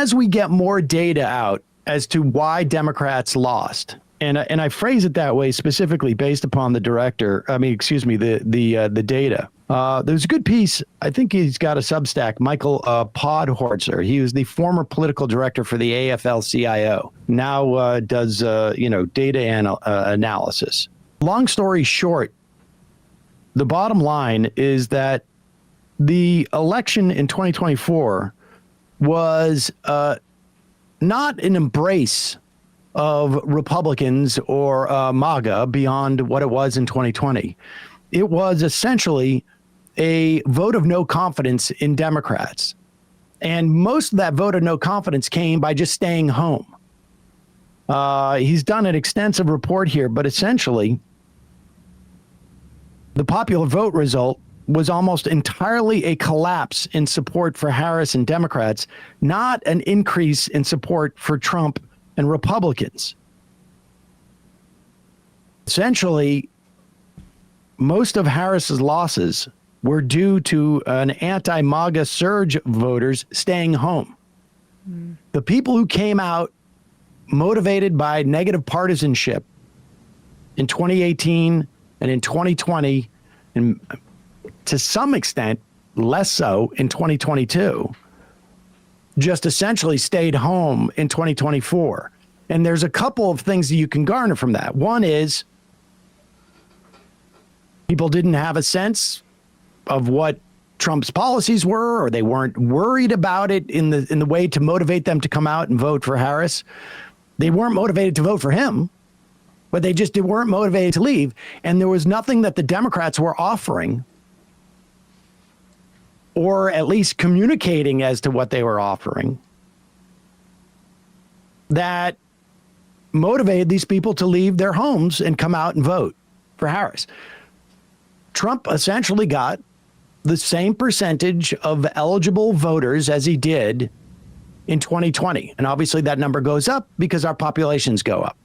as we get more data out as to why Democrats lost, and I phrase it that way specifically based upon the the data. There's a good piece. I think he's got a Substack, Michael Podhorzer. He was the former political director for the AFL-CIO. Now does data analysis. Long story short, the bottom line is that the election in 2024 was not an embrace of Republicans or MAGA beyond what it was in 2020. It was essentially a vote of no confidence in Democrats. And most of that vote of no confidence came by just staying home. He's done an extensive report here, but essentially, the popular vote result was almost entirely a collapse in support for Harris and Democrats, not an increase in support for Trump and Republicans. Essentially, most of Harris's losses were due to an anti-MAGA surge voters staying home. The people who came out motivated by negative partisanship in 2018 and in 2020, and to some extent, less so in 2022, just essentially stayed home in 2024. And there's a couple of things that you can garner from that. One is people didn't have a sense of what Trump's policies were, or they weren't worried about it in the way to motivate them to come out and vote for Harris. They weren't motivated to vote for him, but they just weren't motivated to leave. And there was nothing that the Democrats were offering, or at least communicating as to what they were offering, that motivated these people to leave their homes and come out and vote for Harris. Trump essentially got the same percentage of eligible voters as he did in 2020. And obviously that number goes up because our populations go up.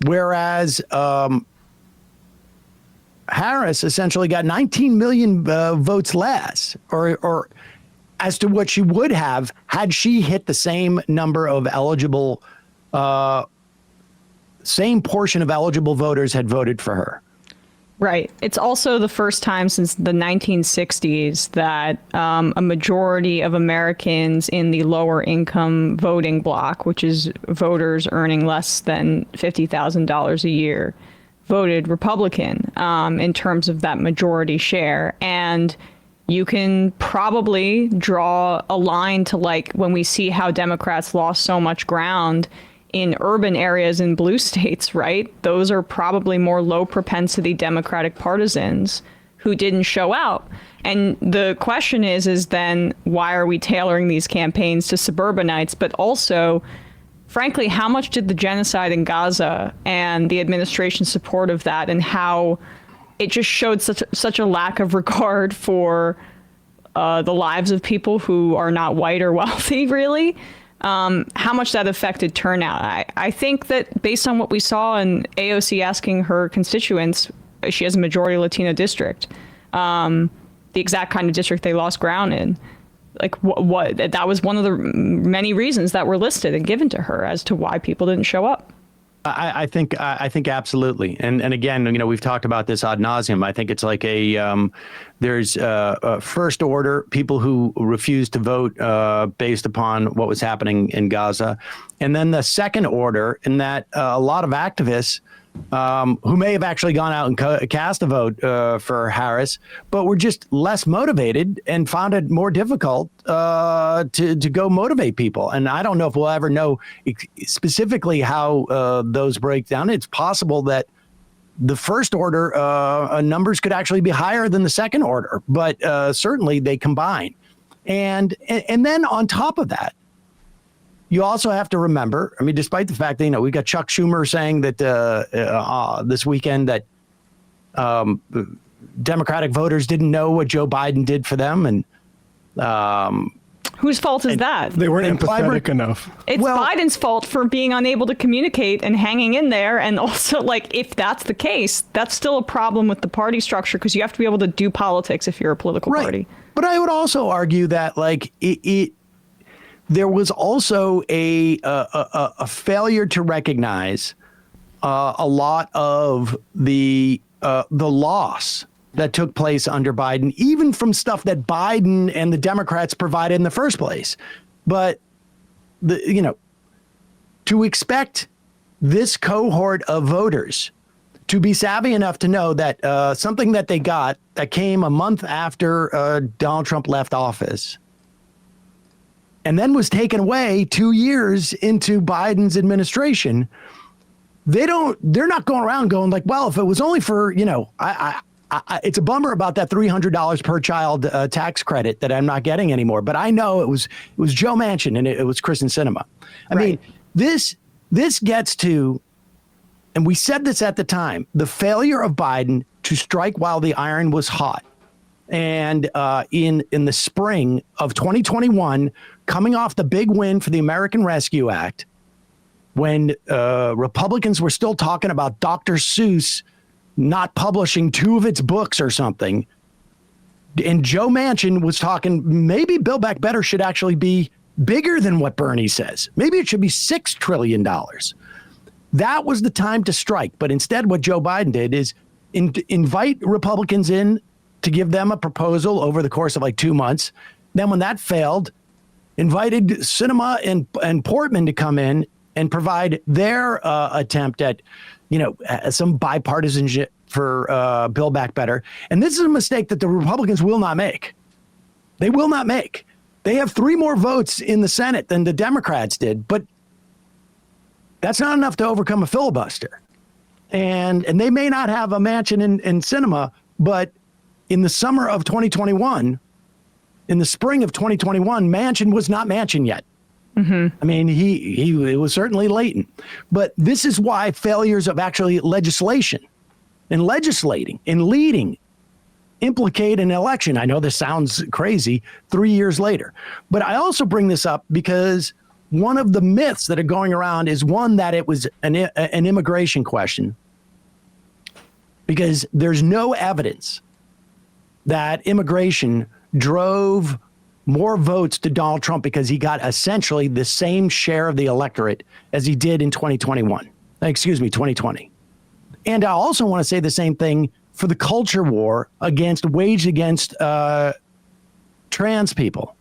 Whereas Harris essentially got 19 million votes less, or as to what she would have had she hit the same number of eligible, same portion of eligible voters had voted for her. Right. It's also the first time since the 1960s that a majority of Americans in the lower income voting bloc, which is voters earning less than $50,000 a year, voted Republican in terms of that majority share. And you can probably draw a line to, like, when we see how Democrats lost so much ground in urban areas in blue states, right? Those are probably more low propensity Democratic partisans who didn't show out. And the question is then why are we tailoring these campaigns to suburbanites? But also, frankly, how much did the genocide in Gaza and the administration's support of that, and how it just showed such a lack of regard for the lives of people who are not white or wealthy, really? How much that affected turnout. I think that based on what we saw in AOC asking her constituents, she has a majority Latino district, the exact kind of district they lost ground in. Like what that was one of the many reasons that were listed and given to her as to why people didn't show up. I think absolutely. And again, we've talked about this ad nauseum. I think it's like there's first order people who refused to vote based upon what was happening in Gaza. And then the second order in that a lot of activists who may have actually gone out and cast a vote for Harris, but were just less motivated and found it more difficult to go motivate people. And I don't know if we'll ever know specifically how those break down. It's possible that the first order numbers could actually be higher than the second order, but certainly they combine. And then on top of that, you also have to remember, despite the fact that, we got Chuck Schumer saying that this weekend that Democratic voters didn't know what Joe Biden did for them. And whose fault is that? They weren't empathetic enough. It's Biden's fault for being unable to communicate and hanging in there. And also, if that's the case, that's still a problem with the party structure, because you have to be able to do politics if you're a political party. But I would also argue that there was also a failure to recognize a lot of the loss that took place under Biden, even from stuff that Biden and the Democrats provided in the first place. But to expect this cohort of voters to be savvy enough to know that something that they got that came a month after Donald Trump left office and then was taken away 2 years into Biden's administration, they're not going around going like, well, if it was only for, it's a bummer about that $300 per child tax credit that I'm not getting anymore. But I know it was Joe Manchin and it was Kristen Sinema. I mean, this gets to, and we said this at the time, the failure of Biden to strike while the iron was hot. And in the spring of 2021, coming off the big win for the American Rescue Act, when Republicans were still talking about Dr. Seuss not publishing 2 of its books or something, and Joe Manchin was talking, maybe Build Back Better should actually be bigger than what Bernie says. Maybe it should be $6 trillion. That was the time to strike. But instead, what Joe Biden did is invite Republicans in to give them a proposal over the course of like 2 months. Then when that failed, invited Sinema and Portman to come in and provide their attempt at, some bipartisanship for Build Back Better. And this is a mistake that the Republicans will not make. They will not make. They have 3 more votes in the Senate than the Democrats did, but that's not enough to overcome a filibuster. And they may not have a Manchin in Sinema, but in the summer of 2021, in the spring of 2021, Manchin was not Manchin yet. Mm-hmm. I mean, it was certainly latent. But this is why failures of actually legislation and legislating and leading implicate an election. I know this sounds crazy 3 years later, but I also bring this up because one of the myths that are going around is one that it was an immigration question, because there's no evidence that immigration drove more votes to Donald Trump because he got essentially the same share of the electorate as he did in 2020. And I also want to say the same thing for the culture war waged against trans people.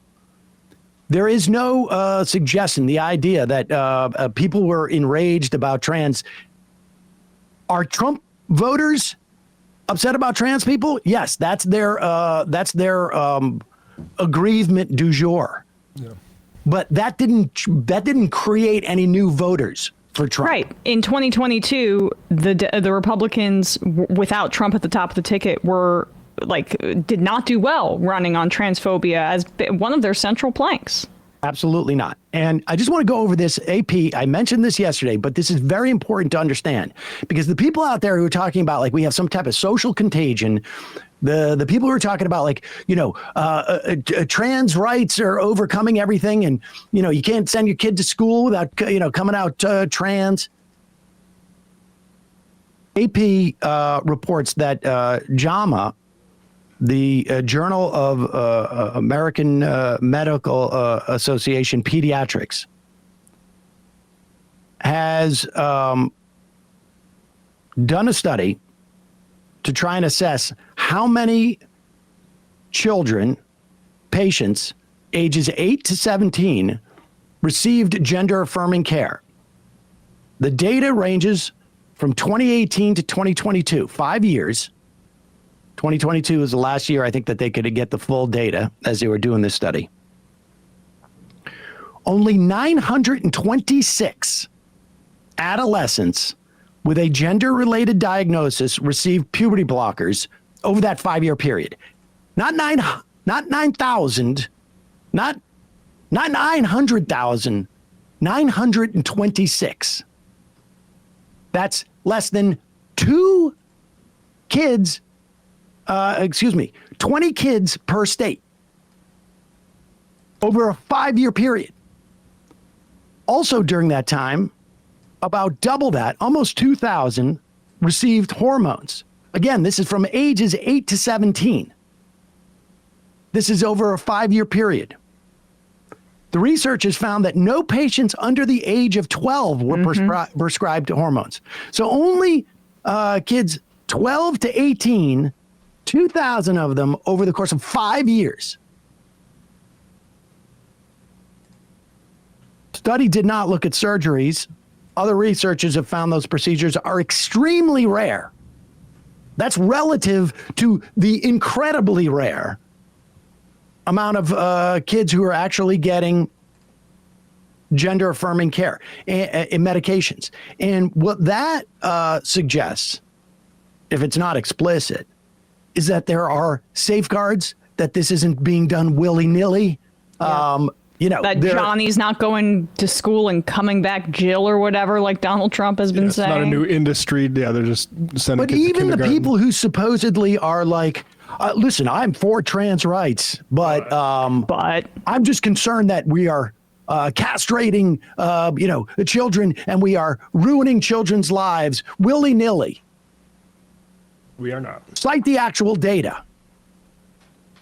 There is no suggestion, the idea that people were enraged about trans. Are Trump voters upset about trans people? Yes, that's their aggrievement du jour. Yeah. But that didn't create any new voters for Trump. Right. In 2022, the Republicans without Trump at the top of the ticket were did not do well running on transphobia as one of their central planks. Absolutely not. And I just want to go over this, AP. I mentioned this yesterday, but this is very important to understand, because the people out there who are talking about we have some type of social contagion, the people who are talking about trans rights are overcoming everything, and you can't send your kid to school without coming out trans. AP reports that JAMA, the Journal of American Medical Association Pediatrics, has done a study to try and assess how many children, patients, ages 8 to 17 received gender-affirming care. The data ranges from 2018 to 2022, 5 years. 2022 is the last year I think that they could get the full data as they were doing this study. Only 926 adolescents with a gender-related diagnosis received puberty blockers over that 5-year period. Not 9,000, not 900,000, 926. That's less than 20 kids per state over a 5-year period. Also during that time, about double that, almost 2,000, received hormones. Again, this is from ages 8 to 17. This is over a 5-year period. The research has found that no patients under the age of 12 were prescribed hormones. So only kids 12 to 18, 2,000 of them over the course of 5 years. Study did not look at surgeries. Other researchers have found those procedures are extremely rare. That's relative to the incredibly rare amount of kids who are actually getting gender-affirming care and medications. And what that suggests, if it's not explicit, is that there are safeguards, that this isn't being done willy-nilly. Yeah. That Johnny's not going to school and coming back Jill or whatever, like Donald Trump has been saying. It's not a new industry. Yeah, they're just sending kids to kindergarten. But even the people who supposedly are like, listen, I'm for trans rights, but I'm just concerned that we are castrating, the children, and we are ruining children's lives willy-nilly. We are not. Cite the actual data.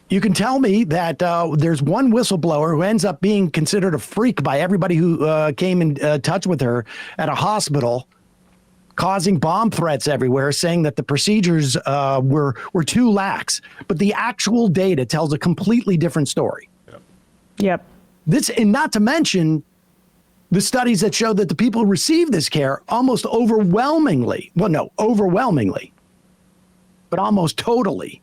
You can tell me that there's one whistleblower who ends up being considered a freak by everybody who came in touch with her at a hospital, causing bomb threats everywhere, saying that the procedures were too lax. But the actual data tells a completely different story. Yep. This, and not to mention the studies that show that the people who receive this care almost overwhelmingly, but almost totally,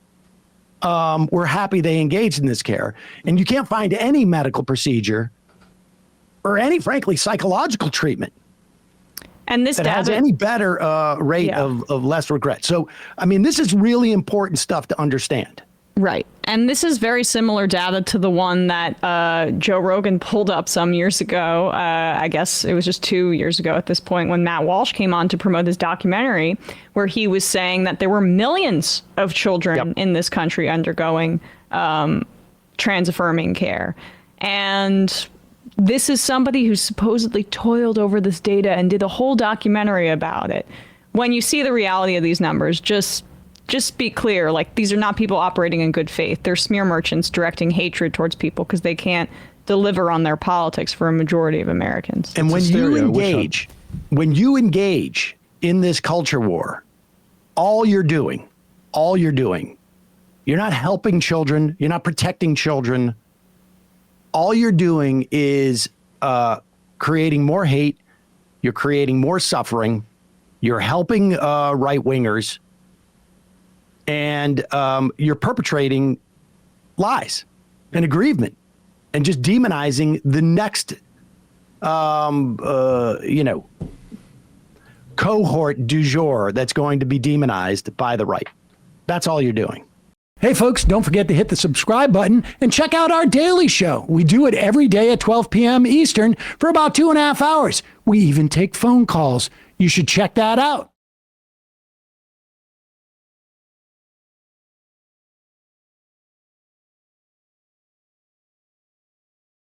were happy they engaged in this care. And you can't find any medical procedure or any, frankly, psychological treatment and this that has any better rate of less regret. So, I mean, this is really important stuff to understand. Right. And this is very similar data to the one that Joe Rogan pulled up some years ago. I guess it was just 2 years ago at this point, when Matt Walsh came on to promote his documentary, where he was saying that there were millions of children in this country undergoing trans-affirming care. And this is somebody who supposedly toiled over this data and did a whole documentary about it. When you see the reality of these numbers, just be clear, like, these are not people operating in good faith. They're smear merchants directing hatred towards people because they can't deliver on their politics for a majority of Americans. And when you engage in this culture war, all you're doing, you're not helping children, you're not protecting children. All you're doing is creating more hate, you're creating more suffering, you're helping right-wingers, and you're perpetrating lies and aggrievement and just demonizing the next, cohort du jour that's going to be demonized by the right. That's all you're doing. Hey, folks, don't forget to hit the subscribe button and check out our daily show. We do it every day at 12 p.m. Eastern for about 2.5 hours. We even take phone calls. You should check that out.